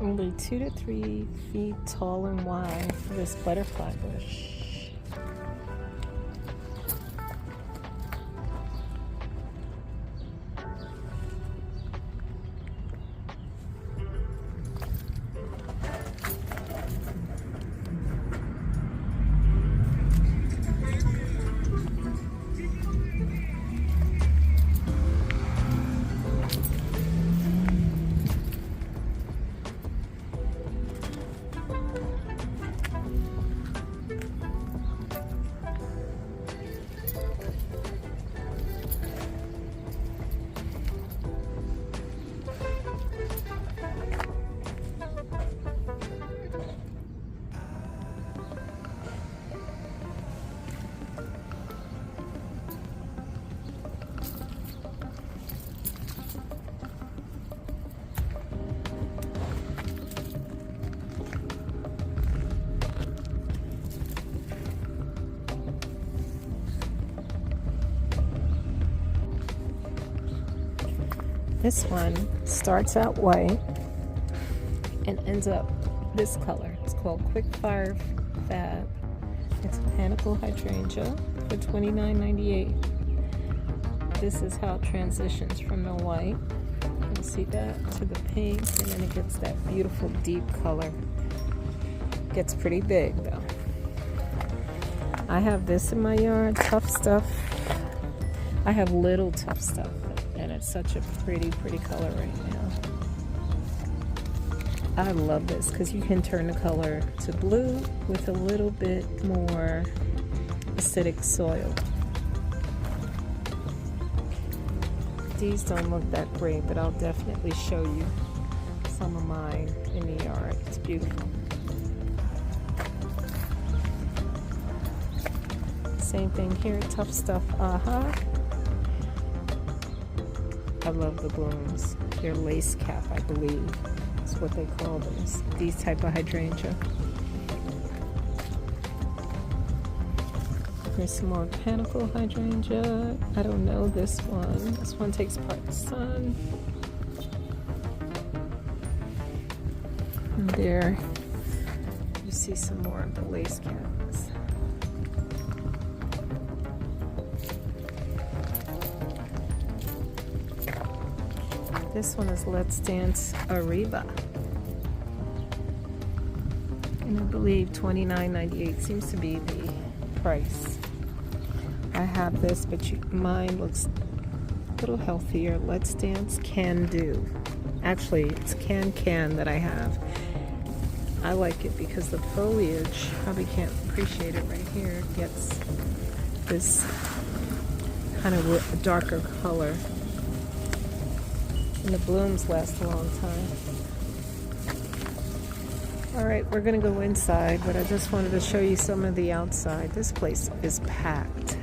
Only 2 to 3 feet tall and wide for this butterfly bush. This one starts out white and ends up this color. It's called Quick Fire Fab. It's a panicle hydrangea for $29.98. This is how it transitions from the white, you see that, to the pink, and then it gets that beautiful deep color. Gets pretty big though. I have this in my yard, Tough Stuff. I have Little Tough Stuff. And it's such a pretty color right now. I love this because you can turn the color to blue with a little bit more acidic soil. These don't look that great, but I'll definitely show you some of mine in the yard. It's beautiful. Same thing here, Tough Stuff, I love the blooms. They're lace cap, I believe. That's what they call these type of hydrangea. Here's some more panicle hydrangea. I don't know this one. This one takes part sun. And there you see some more of the lace caps. This one is Let's Dance Arriba. And I believe $29.98 seems to be the price. I have this, but mine looks a little healthier. Let's Dance Can Do. Actually, it's Can that I have. I like it because the foliage, probably can't appreciate it right here, it gets this kind of darker color. And the blooms last a long time. Alright, we're going to go inside, but I just wanted to show you some of the outside. This place is packed.